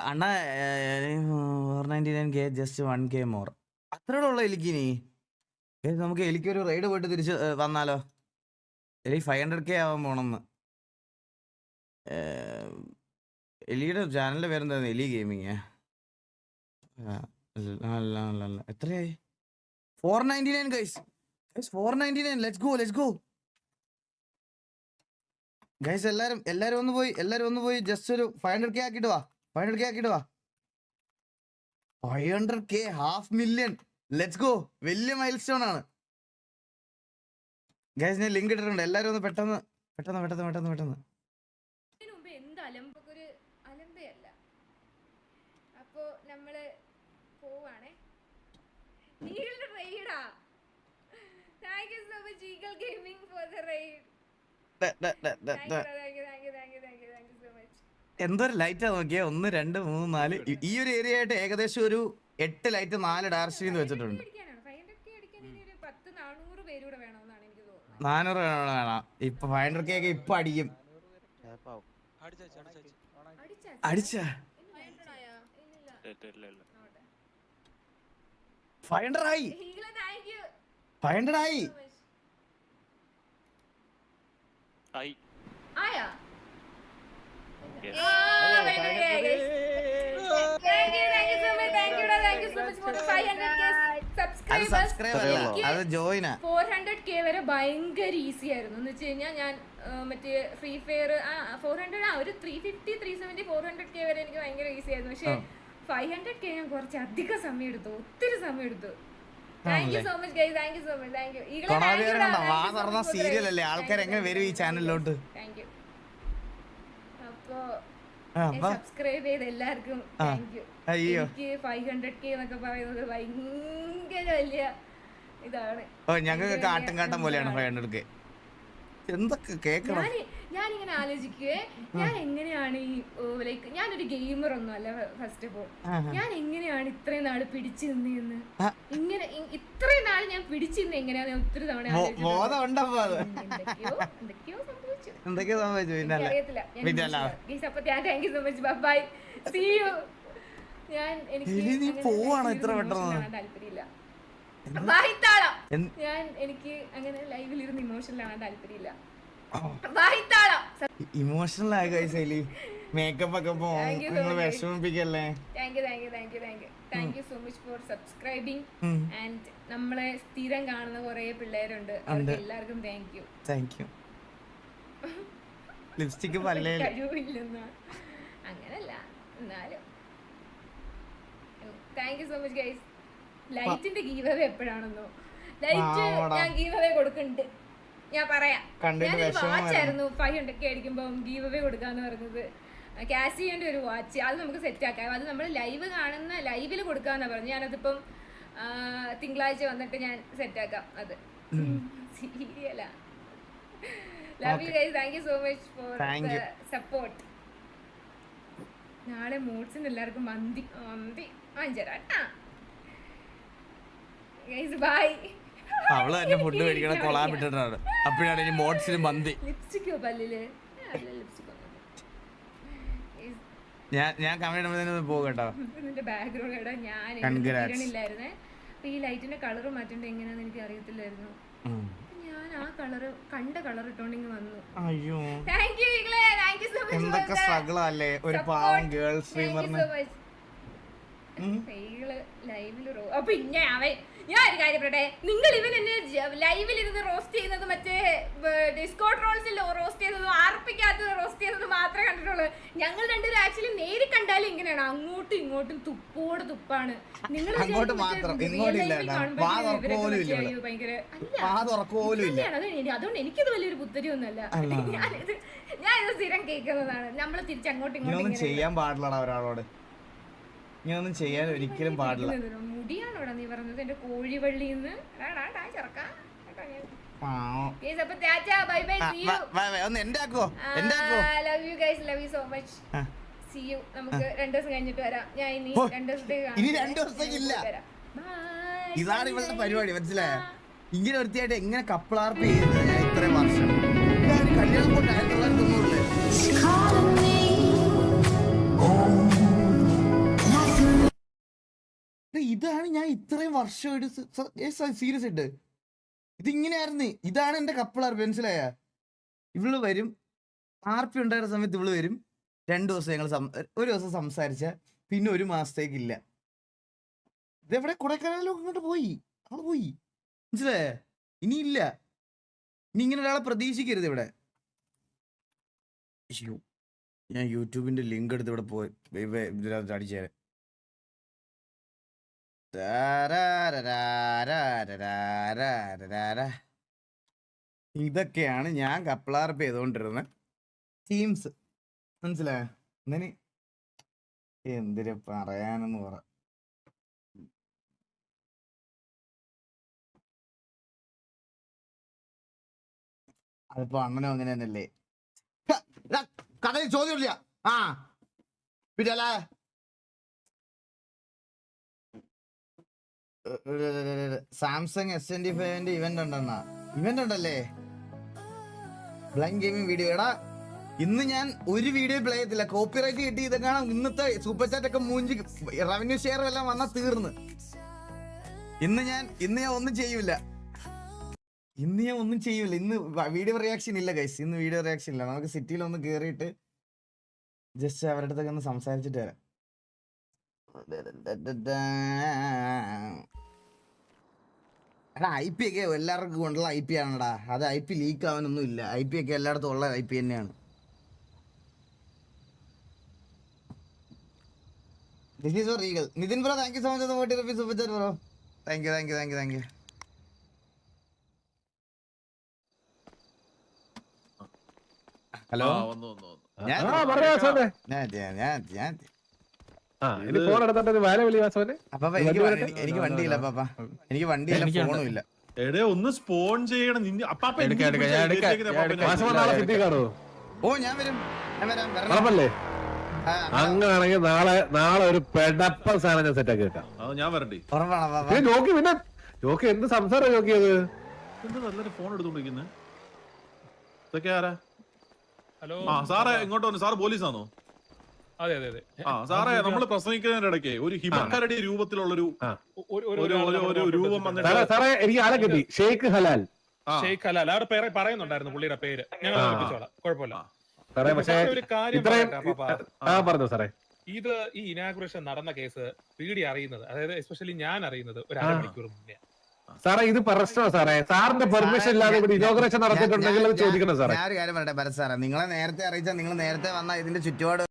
അണ്ണാ 499K just 1K more അത്രയോടെ ഉള്ള എലിക്കിനി. നമുക്ക് എലിക്കൊരു ride പോയിട്ട് തിരിച്ച് വന്നാലോ? എലി 500K ആവാൻ പോണെന്ന്. എലിയുടെ ചാനലിന്റെ പേരെന്തായിരുന്നു? എലി ഗെയിമിങ്. അല്ല എത്രയായി? 499 ഗൈസ്. 499. Let's go guys. എല്ലാരും ഒന്ന് പോയി ജസ്റ്റ് ഒരു 500K ആക്കിട്ട് വാ. 500K 500,000. Let's go. വലിയ മൈൽ സ്റ്റോൺ ആണ് ഗൈസ്. ഞാൻ ലിങ്ക് ഇട്ടിട്ടുണ്ട്. എല്ലാരും ഒന്ന് പെട്ടെന്ന്. അപ്പോ നമ്മള് പോവാണേ. Thank you so much Eagle Gaming for the raid. Thank you so much. എന്തൊരു ലൈറ്റാ നോക്കിയേ. 1 2 3 4 ഈ ഒരു ഏരിയ ആയിട്ട് ഏകദേശം ഒരു 8 ലൈറ്റ് 4 ഡയറക്ഷനിൽ വെച്ചിട്ടുണ്ട്. 400 വേണം. ഇപ്പൊ 500K ഒക്കെ ഇപ്പൊ അടിക്കും. അടിച്ചാ 500 ആയി. 500 ആയി. ആയാ? അത് ജോയിനാ. 400K വരെ ഭയങ്കര ഈസി ആയിരുന്നു എന്ന് വെച്ച് കഴിഞ്ഞാൽ ഞാൻ മറ്റേ ഫ്രീ ഫയർ 400 ഒരു 350 370 400K വരെ എനിക്ക് ഭയങ്കര ഈസി ആയിരുന്നു. പക്ഷെ 500K ഞാൻ കുറച്ച് അധികം സമയം എടുത്തു, ഒത്തിരി സമയം എടുത്തു. Thank you so much guys. Thank you so much. Thank you. Serial അല്ലേ? ആൾക്കാർ എങ്ങനെ വരും ഈ ചാനലിലോട്ട്? Thank you. അപ്പൊ സബ്സ്ക്രൈബ് ചെയ്ത എല്ലാവർക്കും താങ്ക് യു. എനിക്ക് 500K എന്നൊക്കെ പറയുന്നത് ഭയങ്കര വലിയ ഇതാണ്. ഞങ്ങൾക്ക് ആട്ടുംകാട്ടം പോലെയാണ് 500K. എന്തൊക്കെ കേൾക്കണം. ഞാനിങ്ങനെ ആലോചിക്കുവേ, ഞാൻ എങ്ങനെയാണ് ഈ ലൈക്ക് ഞാനൊരു ഗെയിമർ ഒന്നും അല്ല. ഫസ്റ്റ് ഓഫ് ഓൾ ഞാൻ എങ്ങനെയാണ് ഇത്രയും നാള് പിടിച്ചു നിന്നെന്ന്. ഇങ്ങനെ ഇത്രയും നാള് ഞാൻ പിടിച്ചു നിന്ന് എങ്ങനെയാന്ന് ഒത്തിരി തവണ എന്തൊക്കെയോ സംഭവിച്ചു. അറിയത്തില്ല. Thank you so much. Bye. See you. എനിക്ക് താല്പര്യമില്ല. എനിക്ക് അങ്ങനെ ലൈവിൽ ഇരുന്ന് ഇമോഷണൽ ആവാൻ താല്പര്യമില്ല. ഇമോഷണൽ ആയ കൈസേലി മേക്കപ്പ് ഒക്കെ വിഷമിപ്പിക്കല്ലേ. Thank you so much for subscribing and നമ്മളെ സ്ഥിരം കാണുന്ന കുറെ പിള്ളേരുണ്ട്. അവർക്ക് എല്ലാവർക്കും താങ്ക് യു. ലിപ്സ്റ്റിക് കഴിവില്ലെന്ന അങ്ങനല്ല, എന്നാലും thank you so much guys. ലൈറ്റിന്റെ ഗീവ് അവേ എപ്പോഴാണെന്നോ? ലൈറ്റ് ഞാൻ ഗീവ് അവേ കൊടുക്കുന്നുണ്ട്. ഞാൻ പറയാം. ഞാനൊരു വാച്ചായിരുന്നു 500K അടിക്കുമ്പോ ഗീവ് അവേ കൊടുക്കാന്ന് പറഞ്ഞത്. കാസിയോന്റെ ഒരു വാച്ച്. അത് നമുക്ക് സെറ്റ് ആക്കാം. അത് നമ്മൾ ലൈവ് കാണുന്ന ലൈവിൽ കൊടുക്കാന്നാ പറഞ്ഞു. ഞാനതിപ്പം തിങ്കളാഴ്ച വന്നിട്ട് ഞാൻ സെറ്റ് ആക്കാം. അത് സീരിയലാ. Love you guys. Thank you so much for the support. നാളെ മൂഡ്സിന് എല്ലാവർക്കും മന്തി വാങ്ങിച്ചേരാ. Guys bye. അവള് തന്നെ ഫുഡ് മേടിക്കണ കൊളാമിട്ടാണ്. അപ്പോഴാണ് ഇനി മോഡ്സിന് മന്തി. ലിപ്സ്റ്റിക്കോ പല്ലില്? ഞാൻ കമ്മിറ്റ് പോകും കേട്ടോ. ഇതിന്റെ ബാക്ക്ഗ്രൗണ്ട് ഞാൻ ഇല്ലായിരുന്നേ. അപ്പൊ ഈ ലൈറ്റിന്റെ കളർ മാറ്റേണ്ടത് എങ്ങനെയാന്ന് എനിക്ക് അറിയത്തില്ലായിരുന്നു. ഞാൻ ആ കളറ് കണ്ട കളർ ഇട്ടോണ്ടിങ് വന്നു. അയ്യോ thank you. Thank you so much. എന്തൊക്കെ സ്ട്രഗിൾ അല്ലേ ഒരു പാവം ഗേൾ സ്ട്രീമറിന്. പിന്നെ ഞാൻ ഒരു കാര്യം പറയട്ടെ. നിങ്ങൾ ഇവൻ എന്നെ ലൈവിൽ ഇരുന്ന് റോസ്റ്റ് ചെയ്യുന്നത് മറ്റേ ഡിസ്കോഡ് റോൾസിൽ റോസ്റ്റ് ചെയ്തതും ആർപ്പിക്കകത്ത് റോസ്റ്റ് ചെയ്തതും മാത്രമേ കണ്ടിട്ടുള്ളൂ. ഞങ്ങൾ രണ്ടുപേരും ആക്ച്വലി നേരി കണ്ടാലും ഇങ്ങനെയാണ്. അങ്ങോട്ടും ഇങ്ങോട്ടും തുപ്പോട് തുപ്പാണ്. നിങ്ങൾ അതുകൊണ്ട് എനിക്കത് വലിയൊരു പുത്തരിയൊന്നുമല്ല. ഞാനിത് സ്ഥിരം കേൾക്കുന്നതാണ്. നമ്മൾ തിരിച്ചങ്ങോട്ടും ഇങ്ങോട്ടും ചെയ്യാൻ പാടില്ലടാ ഒരാളോട്. ഇങ്ങനൊന്നും ചെയ്യാൻ ഒരിക്കലും പാടില്ല. മുടിയാണോടാ നീ പറഞ്ഞത്? എന്റെ കോഴിവള്ളിന്ന് നമുക്ക് 2 ദിവസം കഴിഞ്ഞിട്ട് വരാം. ഞാൻ ഇനി 2 ദിവസത്തേക്ക് ഇതാണ് ഇവളുടെ പരിപാടി, മനസ്സിലായോ? ഇങ്ങനെ വൃത്തിയായിട്ട് എങ്ങനെ കപ്പിളാർപ്പ് ചെയ്യുന്നത് ഞാൻ ഇത്രയും വർഷം. കല്യാണം കൊണ്ട് 1990 ഇതാണ് ഞാൻ ഇത്രയും വർഷമായിട്ട് സീരിയസ് ആയിട്ട് ഇതിങ്ങനെയായിരുന്നു. ഇതാണ് എന്റെ കപ്പിളാർ, മനസ്സിലായ? ഇവള് വരും, RP ഉണ്ടായിരുന്ന സമയത്ത് ഇവള് വരും, 2 ദിവസം ഞങ്ങൾ ഒരു ദിവസം സംസാരിച്ച പിന്നെ 1 മാസത്തേക്കില്ല. ഇതെവിടെ കൊടൈക്കനാലും അങ്ങോട്ട് പോയി, അവള് പോയി, മനസ്സിലായ? ഇനിയില്ല, ഇനി ഇങ്ങനെ ഒരാളെ പ്രതീക്ഷിക്കരുത് ഇവിടെ. ഞാൻ യൂട്യൂബിന്റെ ലിങ്ക് എടുത്ത് ഇവിടെ പോയി ഇതിനകത്ത് അടിച്ചേരെ. ഇതൊക്കെയാണ് ഞാൻ കപ്പിളാർപ്പ് ചെയ്തോണ്ടിരുന്ന ടീംസ്, മനസ്സിലായ? എന്തിന് എന്തിനു പറയാനെന്ന് പറ. അതിപ്പോ അണ്ണനും അങ്ങനെ തന്നെയല്ലേ. കടയിൽ ചോദ്യമില്ല. ആ പിന്നെ സാംസങ് S25 ഇവന്റ് ഉണ്ടെന്നാ. ഇവന്റ് ഉണ്ടല്ലേ, ബ്ലൈൻഡ് ഗെയിമിംഗ് വീഡിയോ. എടാ ഇന്ന് ഞാൻ ഒരു വീഡിയോ പ്ലേ ചെയ്തില്ല, കോപ്പിറൈറ്റ് കിട്ടി. ഇതൊക്കെയാണ് ഇന്നത്തെ സൂപ്പർ ചാറ്റ് ഒക്കെ മൂഞ്ചി റവന്യൂ ഷെയർ എല്ലാം വന്നാ തീർന്ന്. ഇന്ന് ഞാൻ ഒന്നും ചെയ്യൂല. ഇന്ന് വീഡിയോ റിയാക്ഷൻ ഇല്ല ഗൈസ്. ഇന്ന് വീഡിയോ റിയാക്ഷൻ ഇല്ല. നമുക്ക് സിറ്റിയിൽ ഒന്ന് കേറിയിട്ട് ജസ്റ്റ് അവരുടെ അടുത്തൊക്കെ ഒന്ന് സംസാരിച്ചിട്ട് വരാം. എടാ IP ഒക്കെ എല്ലാവർക്കും കൊണ്ടുള്ള IP ആണെടാ. അത് IP ലീക്ക് ആവാനൊന്നും ഇല്ല. IP ഒക്കെ എല്ലായിടത്തും ഉള്ള IP തന്നെയാണ്. This is for Regal. Nitin bro, thank you so much for the 40 rupees super chat bro. Thank you. Hello, എനിക്ക് വണ്ടിയില്ല പാപ്പ, എനിക്ക് വണ്ടിയില്ല, ഫോണും ഇല്ല. ഒന്ന് സ്പോൺ ചെയ്യണം. ഓ ഞാൻ വരാം. അങ്ങനാണെങ്കിൽ നാളെ ഒരു പെടപ്പ സാധനം ഞാൻ സെറ്റ് ആക്കി വെക്കാം. ഞാൻ വരണ്ടേ? ജോക്കി പിന്നെ ജോക്കി എന്ത് സംസാരം ജോക്കിയത്? നല്ലൊരു ഫോൺ എടുത്തോണ്ടിരിക്കുന്നത് ഇതൊക്കെ ആരാ? ഹലോ സാറേ, ഇങ്ങോട്ട് വന്നു. സാറ് പോലീസാണോ? അതെ. സാറേ, നമ്മള് പ്രസംഗിക്കുന്നതിന്റെ ഇടയ്ക്ക് ഒരു ഹിമക്കരടി രൂപത്തിലുള്ളൊരു രൂപം വന്നിട്ട് സാറേ എനിക്ക് ആളെ കിട്ടി. ഷെയ്ഖ് ഹലാൽ. ഷെയ്ഖ് ഹലാൽ അവിടെ പറയുന്നുണ്ടായിരുന്നു പുള്ളിയുടെ പേര്. ഞങ്ങൾ കുഴപ്പമില്ല സാറേ. പക്ഷേ പറഞ്ഞു സാറേ, ഇത് ഈ ഇനാഗുറേഷൻ നടന്ന കേസ് PD അറിയുന്നത്, അതായത് എസ്പെഷ്യലി ഞാൻ അറിയുന്നത് ഒരു അരമണിക്കൂർ മുന്നേ. സാറേ ഇത് പ്രശ്നമാണ് സാറേ. സാറിന്റെ പെർമിഷൻ ഇല്ലാതെ ഇവിടെ ഇനോഗ്രേഷൻ നടത്തിയിട്ടുണ്ടെങ്കിൽ ചോദിക്കണം സാറേ. ഞാൻ ഒരു കാര്യം പറയട്ടെ ഭരത് സാറേ, നിങ്ങളെ നേരത്തെ അറിയിച്ചാൽ നിങ്ങൾ നേരത്തെ വന്നാൽ ഇതിന്റെ ചുറ്റുപാട്